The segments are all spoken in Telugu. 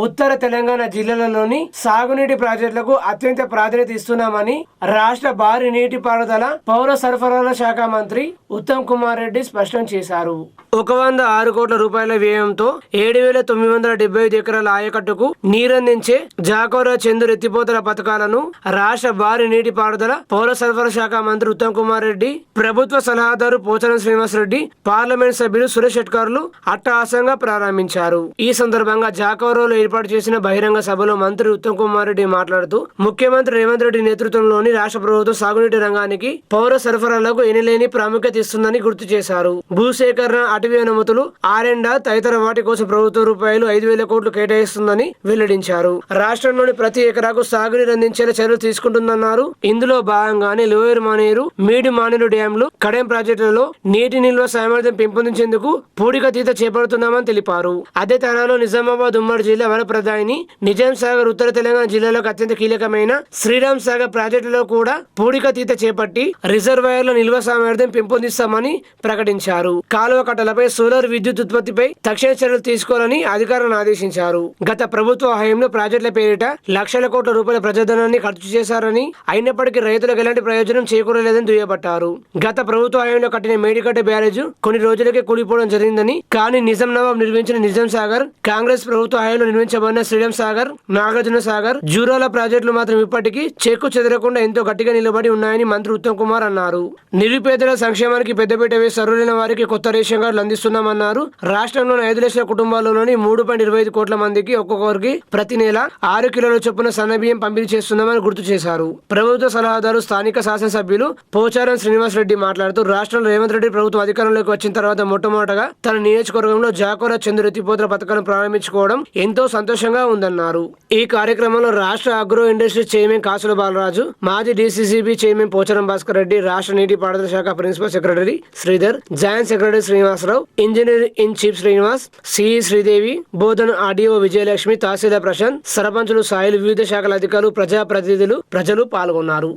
ఉత్తర తెలంగాణ జిల్లాలలోని సాగునీటి ప్రాజెక్టులకు అత్యంత ప్రాధాన్యత ఇస్తున్నామని రాష్ట్ర భారీ నీటిపారుదల పౌర సరఫరాల శాఖ మంత్రి ఉత్తమ్ కుమార్ రెడ్డి స్పష్టం చేశారు. 106 కోట్ల రూపాయల వ్యయంతో 7,975 ఎకరాల ఆయకట్టుకు నీరందించే జాకోరా చందూర్ ఎత్తిపోతల పథకాలను రాష్ట్ర భారీ నీటిపారుదల పౌర సరఫరా శాఖ మంత్రి ఉత్తమ్ కుమార్ రెడ్డి, ప్రభుత్వ సలహాదారు పోచారం శ్రీనివాసరెడ్డి, పార్లమెంట్ సభ్యులు సురేష్ షెట్కార్లు అట్టహాసంగా ప్రారంభించారు. ఈ సందర్భంగా జాకోరాలో ఏర్పాటు చేసిన బహిరంగ సభలో మంత్రి ఉత్తమ్ కుమార్ రెడ్డి మాట్లాడుతూ ముఖ్యమంత్రి రేవంత్ రెడ్డి నేతృత్వంలోని రాష్ట్ర ప్రభుత్వం సాగునీటి రంగానికి పౌర సరఫరాలకు ఎనలేని ప్రాముఖ్యత ఇస్తుందని గుర్తు చేశారు. భూసేకరణ, అటవీ అనుమతులు, ఆర్ఎండా తదితర వాటి కోసం ప్రభుత్వం రూపాయలు 5,000 కోట్లు కేటాయిస్తుందని వెల్లడించారు. రాష్ట్రంలోని ప్రతి ఎకరాకు సాగునీరు అందించేలా చర్యలు తీసుకుంటుందన్నారు. ఇందులో భాగంగానే లోయర్ మానేరు, మీడి మానేరు డ్యాంలు, కడెం ప్రాజెక్టులలో నీటి నిల్వ సామర్థ్యం పెంపొందించేందుకు పూడికతీత చేపడుతున్నామని తెలిపారు. అదే తరహాలో నిజామాబాద్ ఉమ్మడి జిల్లా వరప్రదాయిని, నిజాం సాగర్ ఉత్తర తెలంగాణ జిల్లాలకు అత్యంత కీలకమైన శ్రీరామ్ సాగర్ ప్రాజెక్టులో కూడా పూడికతీత చేపట్టి రిజర్వాయర్ల నిల్వ సామర్థ్యం పెంపొందిస్తామని ప్రకటించారు. కాలువ కట్టలపై సోలార్ విద్యుత్ ఉత్పత్తిపై తక్షణ చర్యలు తీసుకోవాలని అధికారులను ఆదేశించారు. గత ప్రభుత్వ హయాంలో ప్రాజెక్టుల పేరిట లక్షల కోట్ల రూపాయల ప్రజాధనాన్ని ఖర్చు చేశారని, అయినప్పటికీ రైతులకు ఎలాంటి ప్రయోజనం చేకూరలేదని దుయ్యబట్టారు. గత ప్రభుత్వ హయాంలో కట్టిన మేడిగడ్డ బ్యారేజ్ కొన్ని రోజులకే కూలిపోవడం జరిగిందని, కానీ నిజాం నవాబ్ నిర్మించిన నిజాం సాగర్, కాంగ్రెస్ ప్రభుత్వ హయాంలో నిర్మించబడిన శ్రీరామ్ సాగర్, నాగార్జున సాగర్, జూరాల ప్రాజెక్టులు మాత్రం ఇప్పటికీ చెక్కు చెదరకుండా ఎంతో గట్టిగా నిలబడి ఉన్నాయని మంత్రి ఉత్తమ్ కుమార్ అన్నారు. నిరుపేదల సంక్షేమానికి పెద్దపీట వేసి అర్హులైన వారికి కొత్త రేషన్ కార్డులు అందిస్తున్నామన్నారు. రాష్ట్రంలోని 5 లక్షల కుటుంబాల్లోని 3.25 కోట్ల మందికి ఒక్కొక్కరికి ప్రతి నెల 6 కిలోల చొప్పున సన్నబియ్యం పంపిణీ చేస్తున్నామని గుర్తు చేశారు. ప్రభుత్వ సలహాదారు, స్థానిక శాసనసభ్యులు పోచారం శ్రీనివాసరెడ్డి మాట్లాడుతూ రాష్ట్రంలో రేవంత్ రెడ్డి ప్రభుత్వం అధికారంలోకి వచ్చిన తర్వాత మొట్టమొదటగా తన నియోజకవర్గంలో జాకోరా చందూర్ ఎత్తిపోతల పథకాలను ప్రారంభించుకోవడం ఎంతో సంతోషంగా ఉందన్నారు. ఈ కార్యక్రమంలో రాష్ట్ర agro industry chairman Kasula Balaraju, మాజీ డీసీసీబీ చైర్మన్ పోచారం భాస్కర్ రెడ్డి, రాష్ట్ర నీటిపారుదల శాఖ principal secretary Sridhar, joint secretary Srinivasarao, engineer in chief Srinivas, CE Sridevi, Bodhan RDO Vijayalakshmi, తహసీల్దార్ ప్రశాంత్, సర్పంచులు సాయిలు, వివిధ శాఖల అధికారులు, ప్రజాప్రతినిధులు, ప్రజలు పాల్గొన్నారు.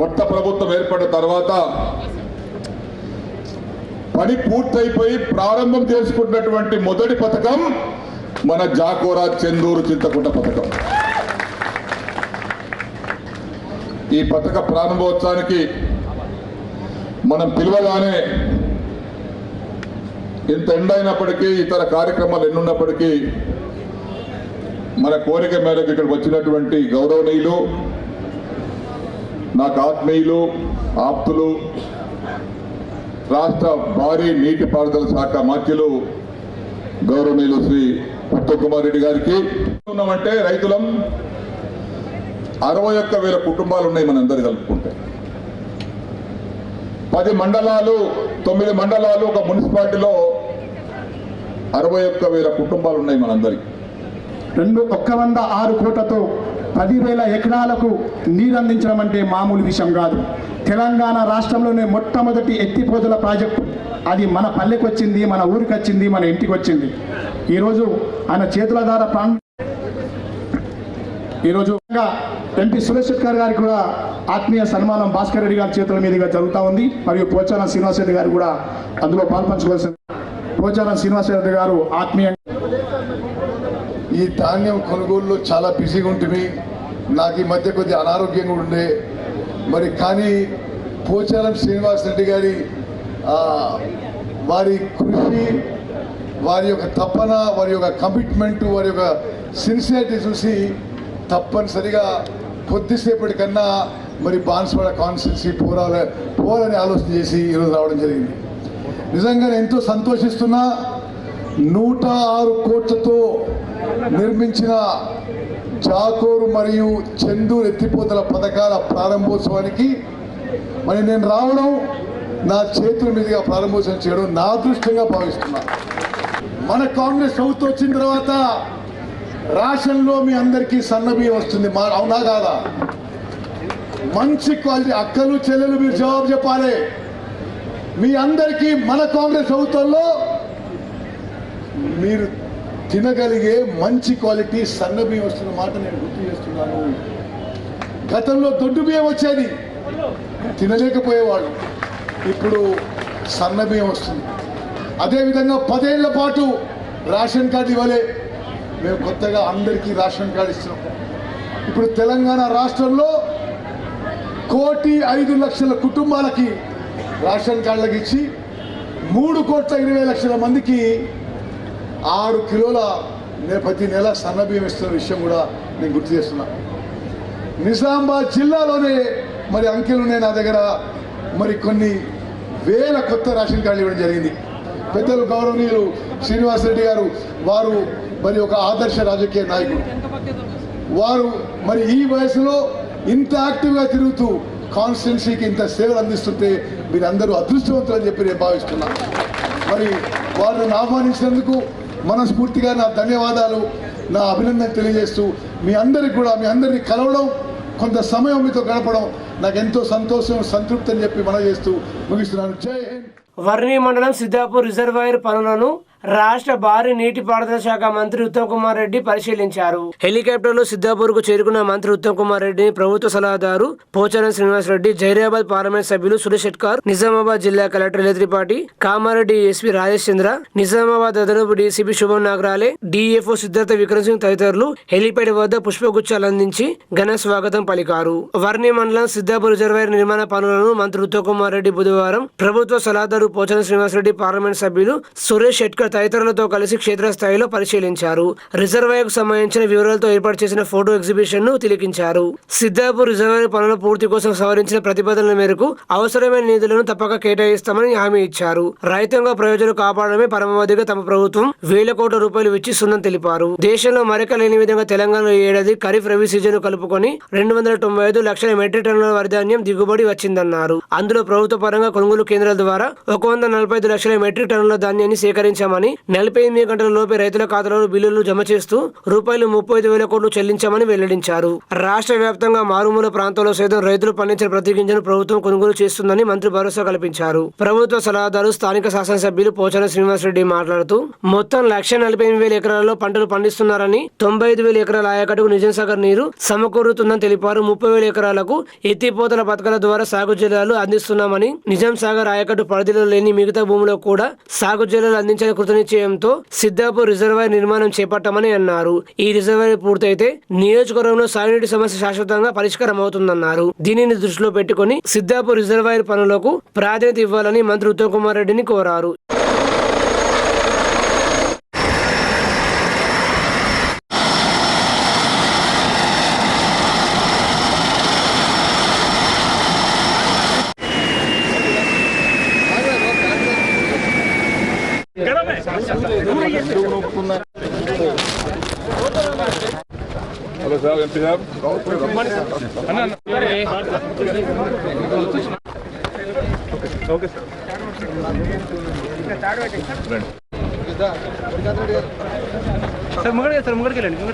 కొత్త ప్రభుత్వం ఏర్పడిన తర్వాత పని పూర్తయిపోయి ప్రారంభం చేసుకున్నటువంటి మొదటి పథకం మన జాకోరా చందూరు చింతకుంట పథకం. ఈ పథక ప్రారంభోత్సవానికి మనం పిలవగానే ఇంత ఎండైనప్పటికీ, ఇతర కార్యక్రమాలు ఎన్నున్నప్పటికీ మన కోరిక మేరకు ఇక్కడికి వచ్చినటువంటి గౌరవనీయులు, నాకు ఆత్మీయులు, ఆప్తులు, రాష్ట్ర భారీ నీటిపారుదల శాఖ మంత్రులు గౌరవనీయులు శ్రీ ఉత్తమ్ కుమార్ రెడ్డి గారికి ఉన్నామంటే రైతులం 61,000 కుటుంబాలు ఉన్నాయి మనందరు కలుపుకుంటే. 10 మండలాలు, 9 మండలాలు, ఒక మున్సిపాలిటీలో 61,000 కుటుంబాలు ఉన్నాయి మనందరికి. 106 కోట్లతో 10,000 ఎకరాలకు నీరు అందించడం అంటే మామూలు విషయం కాదు. తెలంగాణ రాష్ట్రంలోనే మొట్టమొదటి ఎత్తిపోతల ప్రాజెక్టు అది మన పల్లెకి వచ్చింది, మన ఊరికి వచ్చింది, మన ఇంటికి వచ్చింది. ఈరోజు ఆయన చేతుల ద్వారా ఈరోజు ఎంపీ సురేష్ షెట్కార్ గారికి కూడా ఆత్మీయ సన్మానం భాస్కర్ రెడ్డి గారి చేతుల మీదుగా జరుగుతూ ఉంది. మరియు పోచారం శ్రీనివాసరెడ్డి గారు కూడా అందులో పాల్పంచుకోవాల్సింది. పోచారం శ్రీనివాసరెడ్డి గారు ఆత్మీయంగా ఈ ధాన్యం కొనుగోలులో చాలా బిజీగా ఉంటుంది. నాకు ఈ మధ్య కొద్దిగా అనారోగ్యంగా ఉండే మరి, కానీ పోచారం శ్రీనివాసరెడ్డి గారి వారి కృషి, వారి యొక్క తపన, వారి యొక్క కమిట్మెంట్, వారి యొక్క సిన్సియారిటీ చూసి తప్పనిసరిగా కొద్దిసేపటి కన్నా మరి బాన్స్వాడ కాన్స్టిట్యున్సీ పోవాలని ఆలోచన చేసి ఈరోజు రావడం జరిగింది. నిజంగా ఎంతో సంతోషిస్తున్నా. 106 కోట్లతో నిర్మించిన జాకోరు మరియు చందూర్ ఎత్తిపోతల పథకాల ప్రారంభోత్సవానికి మరి నేను రావడం, నా చేతుల మీదుగా ప్రారంభోత్సవం చేయడం నా అదృష్టంగా భావిస్తున్నా. మన కాంగ్రెస్ ప్రభుత్వం వచ్చిన తర్వాత రాష్ట్రంలో మీ అందరికీ సన్నబియ్యం వస్తుంది. అవునా కాదా? మంచి క్వాలిటీ. అక్కలు చెల్లెలు మీరు జవాబు చెప్పాలి. మీ అందరికీ మన కాంగ్రెస్ ప్రభుత్వంలో మీరు తినగలిగే మంచి క్వాలిటీ సన్న బియ్యం వస్తున్న మాట నేను గుర్తు చేస్తున్నాను. గతంలో దొడ్డు బియ్యం వచ్చేది, తినలేకపోయేవాళ్ళు. ఇప్పుడు సన్న బియ్యం వస్తుంది. అదేవిధంగా 10 ఏళ్ల పాటు రేషన్ కార్డు ఇవ్వలే, మేము కొత్తగా అందరికీ రేషన్ కార్డు ఇస్తున్నాం. ఇప్పుడు తెలంగాణ రాష్ట్రంలో 1,05,00,000 కుటుంబాలకి రేషన్ కార్డులకు ఇచ్చి 3,20,00,000 మందికి 6 కిలోల ప్రతి నెల సన్న బియ్యం ఇస్తున్న విషయం కూడా నేను గుర్తు చేస్తున్నా. నిజామాబాద్ జిల్లాలోనే మరి అంకెలు ఉన్నాయి నా దగ్గర, మరి కొన్ని వేల కొత్త రేషన్ కార్డులు ఇవ్వడం జరిగింది. పెద్దలు గౌరవనీయులు శ్రీనివాసరెడ్డి గారు, వారు మరి ఒక ఆదర్శ రాజకీయ నాయకుడు. వారు మరి ఈ వయసులో ఇంత యాక్టివ్గా తిరుగుతూ కాన్స్టిట్యున్సీకి ఇంత సేవలు అందిస్తుంటే మీరందరూ అదృష్టవంతులు అని చెప్పి నేను భావిస్తున్నాను. మరి వారిని ఆహ్వానించినందుకు మనస్ఫూర్తిగా నా ధన్యవాదాలు, నా అభినందన తెలియజేస్తూ మీ అందరికి కూడా మీ అందరినీ కలవడం, కొంత సమయం మీతో గడపడం నాకు ఎంతో సంతోషం, సంతృప్తి అని చెప్పి మనం చేస్తూ ముగిస్తున్నాను. జై హింద్. వర్ణి మండలం సిద్ధాపూర్ రిజర్వాయర్ పనులను రాష్ట్ర భారీ నీటిపారుదల శాఖ మంత్రి ఉత్తమ్ కుమార్ రెడ్డి పరిశీలించారు. హెలికాప్టర్లో సిద్ధాపూర్ కు చేరుకున్న మంత్రి ఉత్తమ్ కుమార్ రెడ్డిని ప్రభుత్వ సలహాదారు పోచారం శ్రీనివాసరెడ్డి, జైరాబాద్ పార్లమెంట్ సభ్యులు సురేష్ షెట్కార్, నిజామాబాద్ జిల్లా కలెక్టర్ త్రిపాఠి, కామారెడ్డి ఎస్పీ రాజేష్ చంద్ర, నిజామాబాద్ అదనపు డీసీపీ శుభం నాగరాలే, డిఎఫ్ఓ సిద్ధార్థ విక్రమ్ సింగ్ తదితరులు హెలిప్యాడ్ వద్ద పుష్పగుచ్చాలు అందించి ఘన స్వాగతం పలికారు. వర్ణి మండలం సిద్ధాపూర్ రిజర్వాయర్ నిర్మాణ పనులను మంత్రి ఉత్తమ్ కుమార్ రెడ్డి బుధవారం ప్రభుత్వ సలహాదారు పోచారం శ్రీనివాసరెడ్డి, పార్లమెంట్ సభ్యులు సురేష్ షెట్కార్ తదితరులతో కలిసి క్షేత్రస్థాయిలో పరిశీలించారు. రిజర్వాయర్ కు సంబంధించిన వివరాలతో ఏర్పాటు చేసిన ఫోటో ఎగ్జిబిషన్ ను తిలకించారు. సిద్ధాపూర్ రిజర్వాయర్ పనుల పూర్తి కోసం సవరించిన ప్రతిపాదనల మేరకు అవసరమైన నిధులను తప్పక కేటాయిస్తామని హామీ ఇచ్చారు. రైతాంగ ప్రయోజనాలు కాపాడడమే పరమావధిగా తమ ప్రభుత్వం 1,000 కోట్ల రూపాయలు వెచ్చిస్తుందని తెలిపారు. దేశంలో మరొక లేని విధంగా తెలంగాణలో ఈ ఏడాది ఖరీఫ్ రబీ సీజన్ కలుపుకొని 295 లక్షల మెట్రిక్ టన్నుల వరి ధాన్యం దిగుబడి వచ్చిందన్నారు. అందులో ప్రభుత్వ పరంగా కొనుగోలు కేంద్రాల ద్వారా 145 లక్షల మెట్రిక్ టన్నుల ధాన్యాన్ని సేకరించామని, 48 గంటల లోపే రైతుల ఖాతాలో బిల్లులు జమ చేస్తూ రూపాయలు 35,000 కోట్లు చెల్లించామని వెల్లడించారు. రాష్ట్ర వ్యాప్తంగా మారుమూల ప్రాంతాల్లో సైతం రైతులు పండించిన ప్రతి గింజను ప్రభుత్వం కొనుగోలు చేస్తుందని మంత్రి భరోసా కల్పించారు. ప్రభుత్వ సలహాదారు స్థానిక శాసనసభ్యులు పోచారం శ్రీనివాసరెడ్డి మాట్లాడుతూ మొత్తం 148,000 ఎకరాల్లో పంటలు పండిస్తున్నారని, 95,000 ఎకరాల ఆయకట్టుకు నిజాం సాగర్ నీరు సమకూరుతుందని తెలిపారు. 30,000 ఎకరాలకు ఎత్తిపోతల పథకాల ద్వారా సాగు జలాలు అందిస్తున్నామని, నిజాం సాగర్ ఆయకట్టు పరిధిలో లేని మిగతా భూములో కూడా సాగు జలాలు అందించిన కృతనిశ్చయంతో సిద్ధాపూర్ రిజర్వాయర్ నిర్మాణం చేపట్టామని అన్నారు. ఈ రిజర్వాయర్ పూర్తయితే నియోజకవర్గంలో సాగునీటి సమస్య శాశ్వతంగా పరిష్కారం అవుతుందన్నారు. దీనిని దృష్టిలో పెట్టుకుని సిద్ధాపూర్ రిజర్వాయర్ పనులకు ప్రాధాన్యత ఇవ్వాలని మంత్రి ఉత్తమ్ కుమార్ రెడ్డిని కోరారు. हेलो साहब, एमपी साहब, ओके सर, सर मुगड़ के लेंगे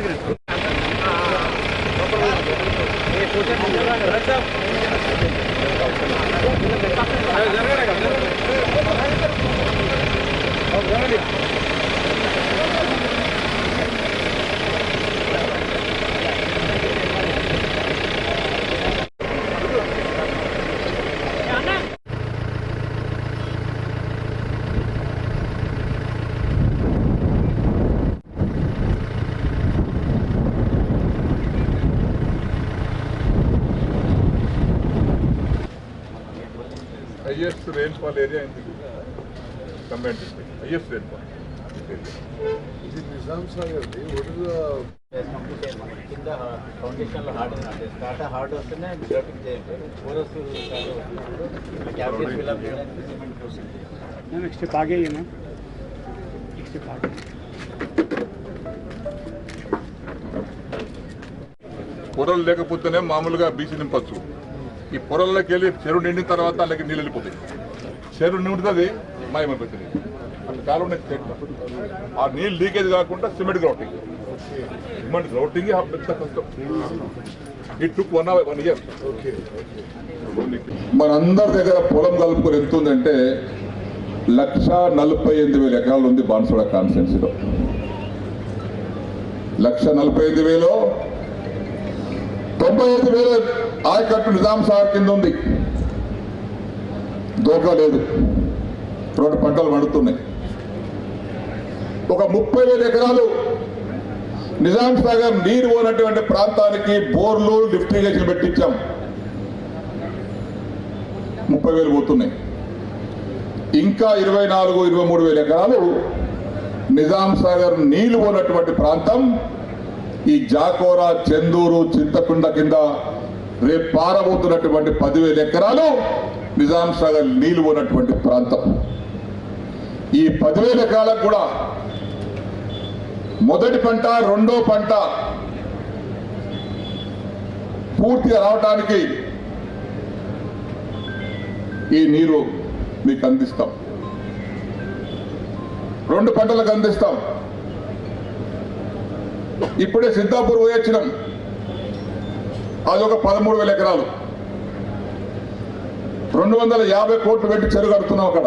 highest rainfall area in the combined district. Highest rainfall. Is it Nizam Sagar? What is the కింద ఫౌండేషన్లో హార్డ్ అంటే స్టార్ట్ హార్డ్ వస్తేనే గ్రాఫింగ్ చేయండి. కోరస్ క్యాపిటల్ ఫిల్అప్ చేయడానికి సిమెంట్ వస్తుంది. నెక్స్ట్ స్టెప్ ఆగే నెక్స్ట్ స్టెప్ ఆగే పొరలు లేకపోతేనే మామూలుగా బీసీ నింపచ్చు. ఈ పొరల్లోకి వెళ్ళి చెరువు నిండిన తర్వాత అలాగే నీళ్ళు వెళ్ళిపోతాయి. చెరువు నిండుతుంది, మాయమైపోతుంది. అట్లా కాలం ఆ నీళ్ళు లీకేజ్ కాకుండా సిమెంట్ గ్రౌండింగ్ routing పెద్ద కష్టం. It took 1 year. మనందరి దగ్గర పొలం కలుపుకొని ఎంత ఉందంటే 1,48,000 ఎకరాలు ఉంది బాన్సువాడ కాన్స్టిట్యున్సీలో. 1,48,000 95,000 ఆయకట్టు నిజాం సాగర్ కింద ఉంది. దోకా లేదు, 2 పంటలు పండుతున్నాయి. ఒక 30,000 ఎకరాలు నిజాం సాగర్ నీరు పోనటువంటి ప్రాంతానికి బోర్లు లిఫ్ట్ ఇరిగేషన్ పెట్టించాం. 30,000 పోతున్నాయి. ఇంకా 24-23,000 ఎకరాలు నిజాం సాగర్ నీళ్లు పోనటువంటి ప్రాంతం ఈ జాకోరా, చందూరు, చింతకుండ కింద రేపు పారబోతున్నటువంటి 10,000 ఎకరాలు నిజాం సాగర్ నీళ్లు పోనటువంటి ప్రాంతం. ఈ 10,000 ఎకరాలకు కూడా మొదటి పంట, రెండో పంట పూర్తిగా రావటానికి ఈ నీరు మీకు అందిస్తాం. 2 పంటలకు అందిస్తాం. ఇప్పుడే సిద్ధాపూర్ పోయొచ్చినాం, అదొక 13,000 ఎకరాలు, 250 కోట్లు పెట్టి చెరువు కడుతున్నాం అక్కడ.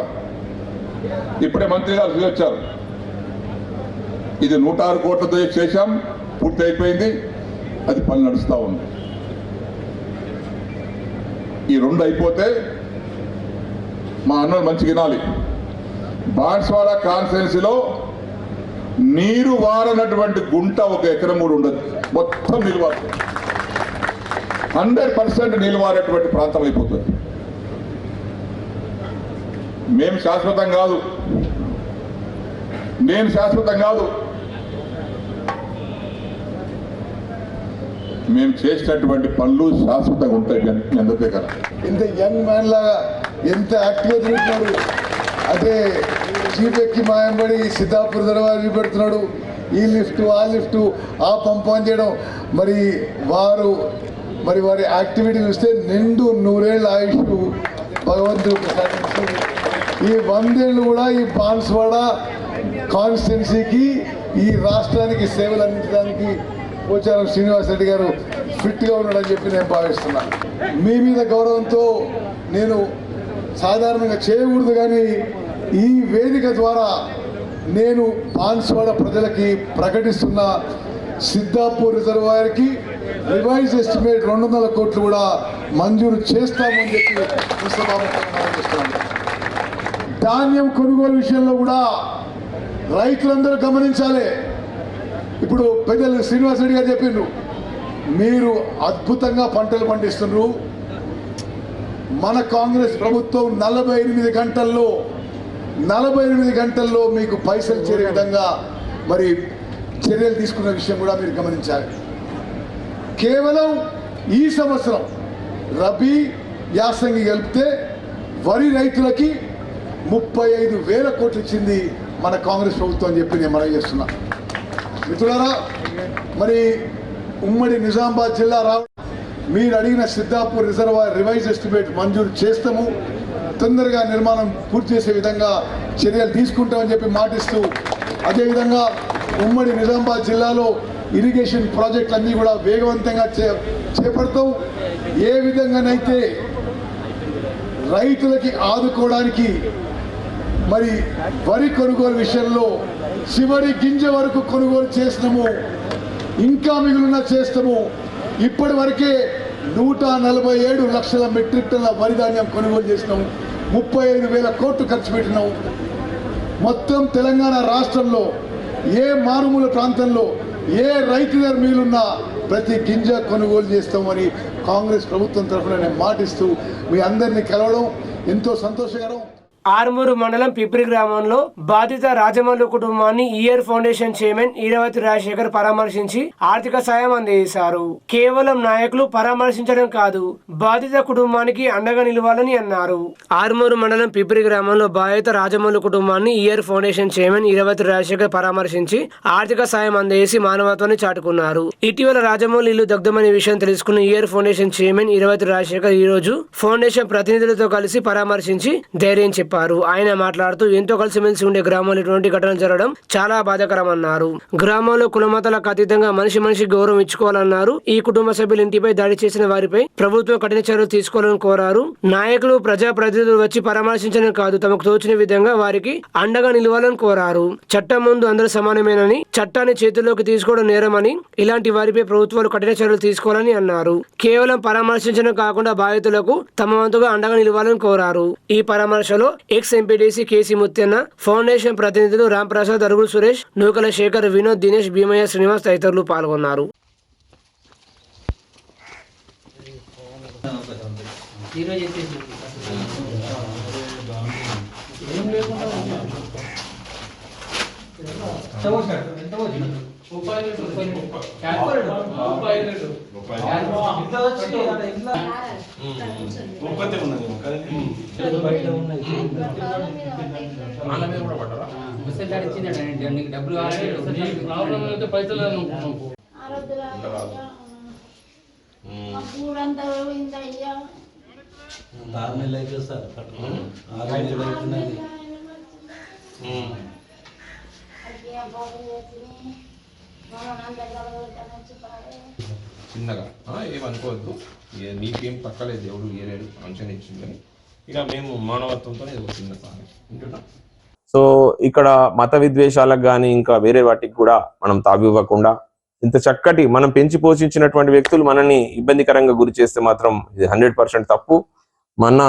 ఇప్పుడే మంత్రి గారు వచ్చారు. ఇది 106 కోట్లతో చేశాం, పూర్తి అయిపోయింది. అది పని నడుస్తూ ఉంది. ఈ 2 అయిపోతే మా అన్నలు మంచిగా వినాలి. బాన్స్వాడ కాన్స్టిట్యున్సీలో నీరు వారనటువంటి గుంట 1 ఎకరం కూడా ఉండదు. మొత్తం నిల్వ 100% నిల్వారేటువంటి ప్రాంతం అయిపోతుంది. మేము శాశ్వతం కాదు, నేను శాశ్వతం కాదు. మేము చేసినటువంటి పనులు శాశ్వతంగా ఉంటాయి. మీ అందరి దగ్గర ఇంత యంగ్ మ్యాన్ లాగా ఎంత యాక్టివ్గా తిరుగుతున్నాడు. అదే జీప్ ఎక్కి మాయంబడి సిద్ధాపూర్ దర్వాజా చూపెడుతున్నాడు. ఈ లిఫ్ట్, ఆ లిఫ్ట్, ఆ పంపని చేయడం. మరి వారి యాక్టివిటీ చూస్తే నిండు 100 ఏళ్ళ ఆయుష్ భగవంతుడు ప్రసాదించాడు. ఈ 100 ఏళ్ళు కూడా ఈ బాన్స్వాడ కాన్స్టిట్యున్సీకి, ఈ రాష్ట్రానికి సేవలు అందించడానికి పోచారం శ్రీనివాసరెడ్డి గారు ఫిట్గా ఉన్నాడని చెప్పి నేను భావిస్తున్నాను. మీ మీద గౌరవంతో నేను సాధారణంగా చేయకూడదు, కానీ ఈ వేదిక ద్వారా నేను బాన్స్వాడ ప్రజలకి ప్రకటిస్తున్న సిద్ధాపూర్ రిజర్వాయర్కి రివైజ్ ఎస్టిమేట్ 200 కోట్లు కూడా మంజూరు చేస్తామని చెప్పి చేస్తున్నాను. ధాన్యం కొనుగోలు విషయంలో కూడా రైతులందరూ గమనించాలి. ఇప్పుడు పెద్దలు శ్రీనివాసరెడ్డి గారు చెప్పిండ్రు, మీరు అద్భుతంగా పంటలు పండిస్తున్నారు. మన కాంగ్రెస్ ప్రభుత్వం 48 గంటల్లో మీకు పైసలు చేరే విధంగా మరి చర్యలు తీసుకున్న విషయం కూడా మీరు గమనించాలి. కేవలం ఈ సంవత్సరం రబీ, యాసంగి కలిపితే వరి రైతులకి 35,000 కోట్లు ఇచ్చింది మన కాంగ్రెస్ ప్రభుత్వం అని చెప్పి నేను మనవి చేస్తున్నా. మిత్రులారా, మరి ఉమ్మడి నిజామాబాద్ జిల్లా మీరు అడిగిన సిద్ధాపూర్ రిజర్వాయర్ రివైజ్ ఎస్టిమేట్ మంజూరు చేస్తాము. తొందరగా నిర్మాణం పూర్తి చేసే విధంగా చర్యలు తీసుకుంటామని చెప్పి మాటిస్తూ, అదేవిధంగా ఉమ్మడి నిజామాబాద్ జిల్లాలో ఇరిగేషన్ ప్రాజెక్టులన్నీ కూడా వేగవంతంగా చేపడతాం. ఏ విధంగానైతే రైతులకి ఆదుకోవడానికి మరి వరి కొనుగోలు విషయంలో చివరి గింజ వరకు కొనుగోలు చేసినాము, ఇంకా మిగిలిన చేస్తాము. ఇప్పటి వరకే 147 లక్షల మెట్రిక్ టన్నుల వరి ధాన్యం కొనుగోలు చేసినాము. 35,000 కోట్లు ఖర్చు పెట్టినాము. మొత్తం తెలంగాణ రాష్ట్రంలో ఏ మారుమూల ప్రాంతంలో ఏ రైతు దగ్గర మిగిలిన్నా ప్రతి గింజ కొనుగోలు చేస్తామని కాంగ్రెస్ ప్రభుత్వం తరఫున నేను మాటిస్తూ మీ అందరినీ కలవడం ఎంతో సంతోషకరం. ఆర్మూరు మండలం పిప్రి గ్రామంలో బాధిత రాజమౌళి కుటుంబాన్ని year foundation chairman Eravati Rajasekhar పరామర్శించి ఆర్థిక సాయం అందజేశారు. కేవలం నాయకులు పరామర్శించడం కాదు, బాధిత కుటుంబానికి అండగా నిలవాలని అన్నారు. ఆర్మూరు మండలం పిప్రి గ్రామంలో బాధిత రాజమౌళి కుటుంబాన్ని year foundation chairman Eravati Rajasekhar పరామర్శించి ఆర్థిక సాయం అందజేసి మానవత్వాన్ని చాటుకున్నారు. ఇటీవల రాజమౌళి ఇల్లు దగ్ధమనే విషయం తెలుసుకున్న year foundation chairman Eravati Rajasekhar ఈ రోజు ఫౌండేషన్ ప్రతినిధులతో కలిసి పరామర్శించి ధైర్యం చెప్పారు. తెలిపారు. ఆయన మాట్లాడుతూ ఎంతో కలిసిమెలిసి ఉండే గ్రామంలో ఇటువంటి ఘటనలు జరగడం చాలా బాధాకరమన్నారు. గ్రామంలో కులమతాలకు అతీతంగా మనిషి గౌరవం ఇచ్చుకోవాలన్నారు. ఈ కుటుంబ సభ్యులు ఇంటిపై దాడి చేసిన వారిపై ప్రభుత్వం కఠిన చర్యలు తీసుకోవాలని కోరారు. నాయకులు ప్రజాప్రతినిధులు వచ్చి పరామర్శించడం కాదు, తమకు తోచిన విధంగా వారికి అండగా నిలవాలని కోరారు. చట్టం ముందు అందరూ సమానమేనని, చట్టాన్ని చేతుల్లోకి తీసుకోవడం నేరమని, ఇలాంటి వారిపై ప్రభుత్వాలు కఠిన చర్యలు తీసుకోవాలని అన్నారు. కేవలం పరామర్శించడం కాకుండా బాధితులకు తమ వంతుగా అండగా నిలవాలని కోరారు. ఈ పరామర్శలో X MPDC KC Mutyanna, foundation ప్రతినిధులు రాంప్రసాద్, అరుగులు సురేష్, నూకల శేఖర్, వినోద్, దినేష్, భీమయ్య, శ్రీనివాస్ తదితరులు పాల్గొన్నారు. చిన్నగా ఏమనుకోవద్దు, నీకేం తక్కలేదు, దేవుడు ఏలేడు, మంచిగా ఇచ్చిందని ఇక మేము మానవత్వంతో చిన్న సాయం. సో ఇక్కడ మత విద్వేషాలకు కానీ ఇంకా వేరే వాటికి కూడా మనం తావివ్వకుండా ఇంత చక్కటి మనం పెంచి పోషించినటువంటి వ్యక్తులు మనల్ని ఇబ్బందికరంగా గురి చేస్తే మాత్రం ఇది 100% తప్పు. మన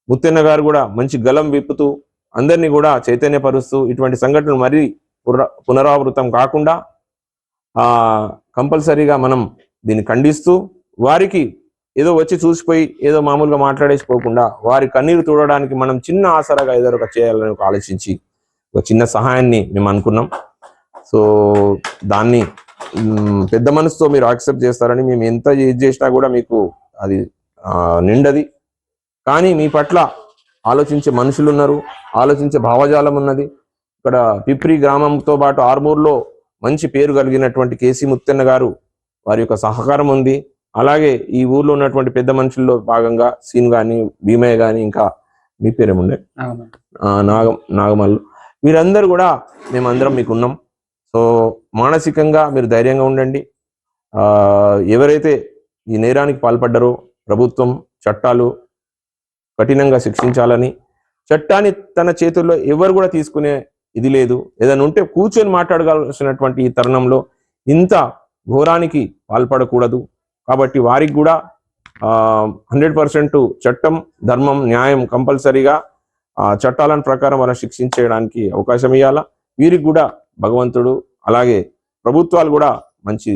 ముత్తెన్న గారు కూడా మంచి గలం విప్పుతూ అందరినీ కూడా చైతన్యపరుస్తూ ఇటువంటి సంఘటనలు మరీ పునరావృతం కాకుండా కంపల్సరీగా మనం దీన్ని ఖండిస్తూ వారికి ఏదో వచ్చి చూసిపోయి ఏదో మామూలుగా మాట్లాడేసిపోకుండా వారి కన్నీరు చూడడానికి మనం చిన్న ఆసరాగా ఏదో ఒక చేయాలని ఆలోచించి ఒక చిన్న సహాయాన్ని మేము అనుకున్నాం. సో దాన్ని పెద్ద మనసుతో మీరు యాక్సెప్ట్ చేస్తారని, మేము ఎంత ఇది చేసినా కూడా మీకు అది నిండది. కానీ మీ పట్ల ఆలోచించే మనుషులు ఉన్నారు, ఆలోచించే భావజాలం ఉన్నది. ఇక్కడ పిప్రి గ్రామంతో పాటు ఆర్మూర్లో మంచి పేరు కలిగినటువంటి కేసీ ముత్తెన్న గారు వారి యొక్క సహకారం ఉంది. అలాగే ఈ ఊర్లో ఉన్నటువంటి పెద్ద మనుషుల్లో భాగంగా సీన్ కానీ, భీమయ్య కానీ, ఇంకా మీ పేరేముండే నాగమల్లు, వీరందరూ కూడా మేమందరం మీకు ఉన్నాం. సో మానసికంగా మీరు ధైర్యంగా ఉండండి. ఎవరైతే ఈ నేరానికి పాల్పడ్డారో ప్రభుత్వం చట్టాలు కఠినంగా శిక్షించాలని, చట్టాన్ని తన చేతుల్లో ఎవరు కూడా తీసుకునే ఇది లేదు. ఏదైనా ఉంటే కూర్చొని మాట్లాడగలసినటువంటి ఈ తరుణంలో ఇంత ఘోరానికి పాల్పడకూడదు. కాబట్టి వారికి కూడా 100% చట్టం, ధర్మం, న్యాయం కంపల్సరీగా చట్టాలను ప్రకారం వాళ్ళని శిక్షించడానికి అవకాశం ఇవ్వాలా. వీరికి కూడా భగవంతుడు అలాగే ప్రభుత్వాలు కూడా మంచి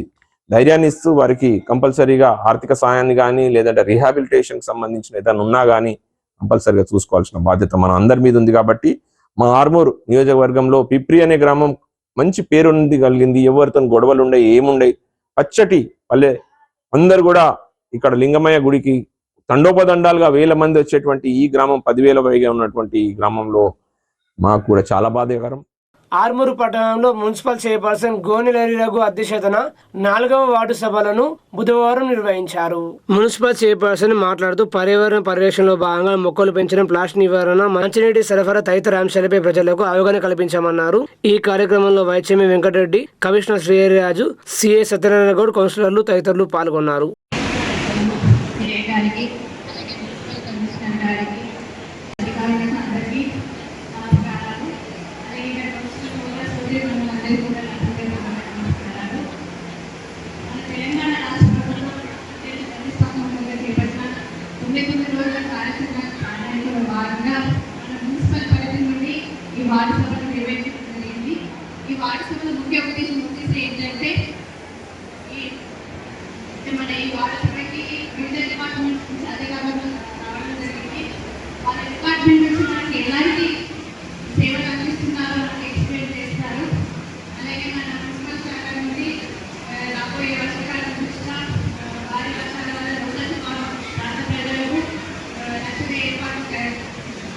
ధైర్యాన్ని ఇస్తూ వారికి కంపల్సరీగా ఆర్థిక సాయాన్ని కానీ లేదంటే రీహాబిలిటేషన్కి సంబంధించిన ఏదైనా ఉన్నా కానీ కంపల్సరీగా చూసుకోవాల్సిన బాధ్యత మన అందరి మీద ఉంది. కాబట్టి మా ఆర్మూర్ నియోజకవర్గంలో పిప్రి అనే గ్రామం మంచి పేరుంది కలిగింది. ఎవరితో గొడవలు ఉండే ఏముండే పచ్చటి పల్లె. అందరు కూడా ఇక్కడ లింగమయ్య గుడికి తండోపదండాలుగా 1000 మంది వచ్చేటువంటి ఈ గ్రామం 10,000 పైగా ఉన్నటువంటి ఈ గ్రామంలో మాకు కూడా చాలా బాధాకరం. ఆర్మూరు పట్టణంలో మున్సిపల్ చైర్పర్సన్ గోనెలరి రఘు అధ్యక్షతన 4వ వార్డు సభలను బుధవారం నిర్వహించారు. మున్సిపల్ చైర్పర్సన్ మాట్లాడుతూ పర్యావరణ పరిరక్షణలో భాగంగా మొక్కలు పెంచడం, ప్లాస్టిక్ నివారణ, మంచినీటి సరఫరా తదితర అంశాలపై ప్రజలకు అవగాహన కల్పించామన్నారు. ఈ కార్యక్రమంలో వైద్యమి వెంకటరెడ్డి, కమిషనర్ శ్రీహరిరాజు, సిఏ సత్యనారాయణ గౌడ్, కౌన్సిలర్లు తదితరులు పాల్గొన్నారు. ఈ వార్డు సభలో ముఖ్య ఉద్దేశం ఏంటంటే మన ఈ వార్డు సభకి వివిధ డిపార్ట్మెంట్స్ నుంచి అధికారులు రావడం జరిగింది. వాళ్ళ డిపార్ట్మెంట్ నుంచి మనకి ఎలాంటి సేవలు అందిస్తున్నారో మనకి ఎక్స్ప్లెయిన్ చేస్తారు. అలాగే మన మున్సిపల్ శాఖ నుండి రాబోయే వర్షకాలం దృష్ట్యా భారీ వర్షాల వల్ల రోజు ప్రాంత ప్రజలకు రక్షణ ఏర్పాటు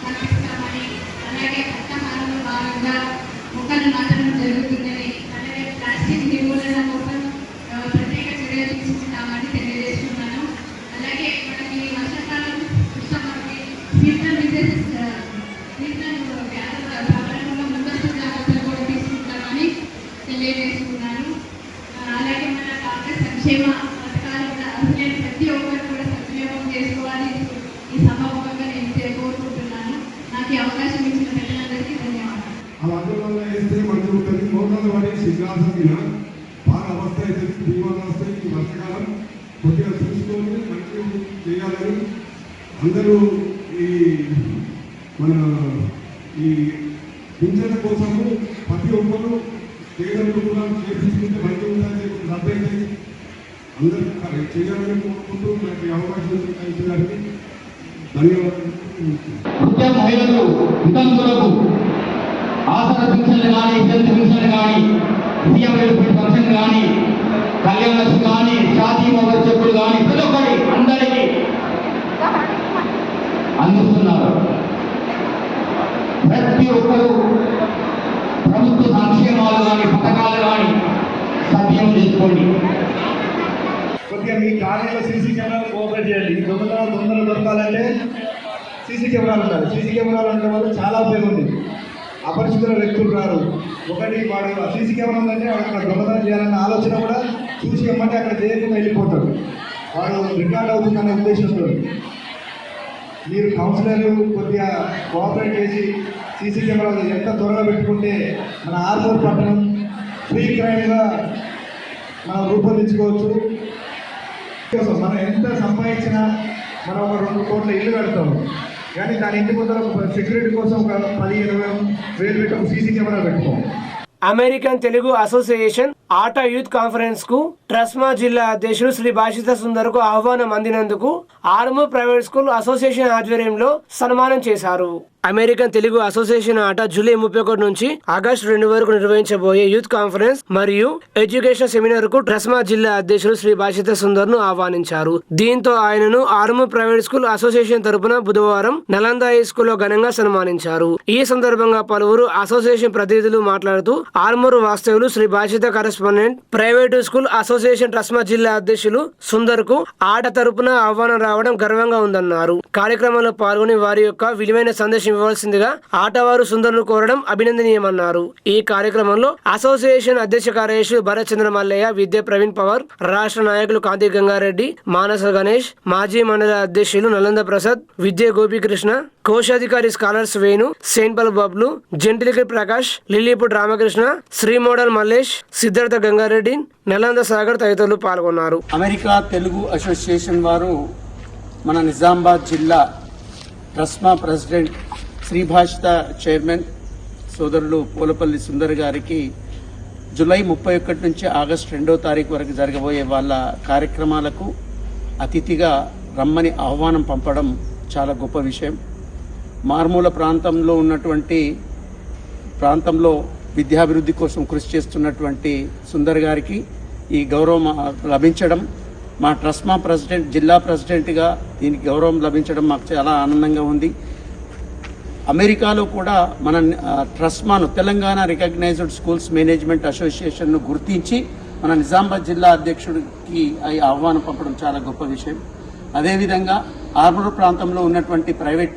కల్పిస్తామని, అలాగే హరితహారంలో భాగంగా మొక్కలు నాటడం జరుగుతుందని, అలాగే ప్లాస్టిక్ నిర్మూలన తెలియజేస్తున్నాను. అలాగే మన కాంగ్రెస్ సంక్షేమ పథకాలు కూడా అర్హులైన ప్రతి ఒక్కరు కూడా సద్వినియోగం చేసుకోవాలి. ఈ సభాముఖంగా నేను కోరుకుంటున్నాను. నాకు ఈ అవకాశం ఇచ్చిన ప్రజలందరికీ ధన్యవాదాలు. బాగా అవస్థ అయితే దీపావళి వస్తాయి, ఈ వర్షకాలం కొద్దిగా చూసుకొని మంచిగా చేయాలని అందరూ ఈ మన ఈ పింఛన్ల కోసము ప్రతి ఒక్కరు చేయగలుగుతున్నాం, చేపించుకుంటే మంచిగా ఉందని రద్దయితే అందరూ చేయాలని కోరుకుంటూ నాకు అవకాశం ఇచ్చినందుకు ధన్యవాదాలు. ముఖ్య మహిళలు వితంతులకు ఆసరా పింఛన్లు కానీ, హెల్త్ పింఛన్లు కానీ, సీఎం వెల్ఫేర్ పెన్షన్ కానీ, కళ్యాణ లక్ష్మి కానీ, షాదీ మొదటి చెప్పులు కానీ ప్రతి ఒక్కరి అందరికీ అందిస్తున్నారు. ప్రతి ఒక్కరూ ప్రభుత్వ సంక్షేమాలు కానీ పథకాలు కానీ సద్వినియోగం చేసుకోండి. కొద్దిగా మీ కాలనీలో సీసీ కెమెరాలు కోఆపరేట్ చేయండి. తొందరగా దొరకాలంటే సీసీ కెమెరాలు ఉండాలి. సీసీ కెమెరాలు ఉండడం వల్ల చాలా ఉపయోగం ఉంది. అపరిచితుల వ్యక్తులు రారు. ఒకటి వాడు సీసీ కెమెరా ఉందంటే అక్కడ దొంగతనం చేయాలన్న ఆలోచన కూడా చూసి ఇవ్వమంటే అక్కడ చేయకుండా వెళ్ళిపోతాడు. వాడు రికార్డ్ అవుతుందనే ఉద్దేశంతో మీరు కౌన్సిలర్లు కొద్దిగా కోఆపరేట్ చేసి సీసీ కెమెరాలు ఎంత త్వరగా పెట్టుకుంటే మన ఆర్మూర్ పట్టణం ఫ్రీ క్రైమ్గా మనం రూపొందించుకోవచ్చు. మనం ఎంత సంపాదించినా మనం ఒక 2 కోట్ల ఇల్లు కడతాము, కానీ దాని ఇంటి ముందర సెక్యూరిటీ కోసం ఒక 10-20 వేలు పెట్టి ఒక సీసీ కెమెరా పెట్టుకోం. American Telugu association ATA youth conference కు ట్రస్మా జిల్లా అధ్యక్షుడు శ్రీ భాషిత సుందర్ కు ఆహ్వానం అందినందుకు ఆర్మూర్ ప్రైవేట్ స్కూల్ అసోసియేషన్ ఆధ్వర్యంలో సన్మానం చేశారు. American Telugu association ATA July 31 నుంచి ఆగస్టు 2 వరకు నిర్వహించబోయే యూత్ కాన్ఫరెన్స్ మరియు ఎడ్యుకేషన్ సెమినార్ కు ట్రస్మా జిల్లా అధ్యక్షుడు శ్రీ భాషిత సుందర్ ను ఆహ్వానించారు. దీంతో ఆయనను ఆర్మూర్ ప్రైవేట్ స్కూల్ అసోసియేషన్ తరపున బుధవారం నలంద హై స్కూల్లో ఘనంగా సన్మానించారు. ఈ సందర్భంగా పలువురు అసోసియేషన్ ప్రతినిధులు మాట్లాడుతూ ఆర్మూర్ వాస్తవులు Shri Bhashitha correspondent private school association TRSMA జిల్లా అధ్యక్షులు సుందర్ కు ఆట తరపున ఆహ్వానం రావడం గర్వంగా ఉందన్నారు. కార్యక్రమంలో పాల్గొని వారి యొక్క విలువైన సందేశం ఇవ్వాల్సిందిగా ఆటవారు సుందర్ ను కోరడం అభినందనీయమన్నారు. ఈ కార్యక్రమంలో అసోసియేషన్ అధ్యక్ష కార్యదర్శి భరత్ చంద్ర మల్లయ్య, విద్య ప్రవీణ్ పవర్, రాష్ట్ర నాయకులు కాంతి గంగారెడ్డి, మానస గణేష్, మాజీ మండల అధ్యక్షులు నలంద ప్రసాద్, విద్య గోపీకృష్ణ, కోశాధికారి స్కాలర్స్ వేణు, సేన్పల్ బబ్లు, జంటిలికి ప్రకాష్, లిల్లీపుట్ రామకృష్ణ, శ్రీ మోడల్ మల్లేష్, సిద్ధార్థ గంగారెడ్డి, నలంద సాగర్ తదితరులు పాల్గొన్నారు. అమెరికా తెలుగు అసోసియేషన్ వారు మన నిజామాబాద్ జిల్లా ట్రస్మా ప్రెసిడెంట్ శ్రీ భాషిత చైర్మన్ సోదరులు పూలపల్లి సుందర్ గారికి జూలై 31 నుంచి ఆగస్టు 2వ తారీఖు వరకు జరగబోయే వాళ్ళ కార్యక్రమాలకు అతిథిగా రమ్మని ఆహ్వానం పంపడం చాలా గొప్ప విషయం. మారుమూల ప్రాంతంలో ఉన్నటువంటి ప్రాంతంలో విద్యాభివృద్ధి కోసం కృషి చేస్తున్నటువంటి సుందర్ గారికి ఈ గౌరవం లభించడం, మా ట్రస్మా ప్రెసిడెంట్ జిల్లా ప్రెసిడెంట్గా దీనికి గౌరవం లభించడం మాకు చాలా ఆనందంగా ఉంది. అమెరికాలో కూడా మన ట్రస్మాను తెలంగాణ రికగ్నైజ్డ్ స్కూల్స్ మేనేజ్మెంట్ అసోసియేషన్ను గుర్తించి మన నిజామాబాద్ జిల్లా అధ్యక్షుడికి ఈ ఆహ్వానం పంపడం చాలా గొప్ప విషయం. అదేవిధంగా ఆర్మూర్ ప్రాంతంలో ఉన్నటువంటి ప్రైవేట్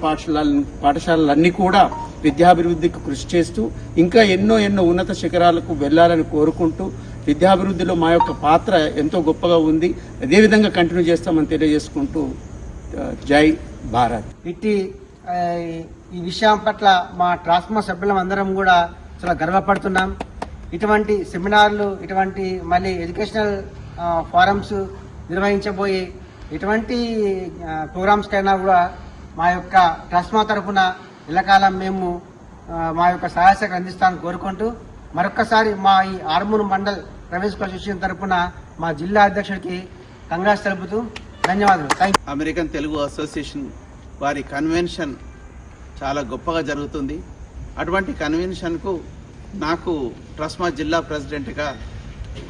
పాఠశాలలన్నీ కూడా విద్యాభివృద్ధికి కృషి చేస్తూ ఇంకా ఎన్నో ఉన్నత శిఖరాలకు వెళ్ళాలని కోరుకుంటూ విద్యాభివృద్ధిలో మా యొక్క పాత్ర ఎంతో గొప్పగా ఉంది, అదేవిధంగా కంటిన్యూ చేస్తామని తెలియజేసుకుంటూ జై భారత్. ఈ విషయం పట్ల మా ట్రాస్మా సభ్యులందరం కూడా చాలా గర్వపడుతున్నాం. ఇటువంటి సెమినార్లు, ఇటువంటి మళ్ళీ ఎడ్యుకేషనల్ ఫారమ్స్ నిర్వహించబోయే ఎటువంటి ప్రోగ్రామ్స్కైనా కూడా మా యొక్క ట్రస్మా తరఫున ఎల్లకాలం మేము మా యొక్క సహాయక అందిస్తామని కోరుకుంటూ మరొక్కసారి మా ఈ Armoor mandal private school association తరఫున మా జిల్లా అధ్యక్షుడికి కంగ్రాట్స్ తెలుపుతూ ధన్యవాదాలు. అమెరికన్ తెలుగు అసోసియేషన్ వారి కన్వెన్షన్ చాలా గొప్పగా జరుగుతుంది. అటువంటి కన్వెన్షన్కు నాకు ట్రస్మా జిల్లా ప్రెసిడెంట్గా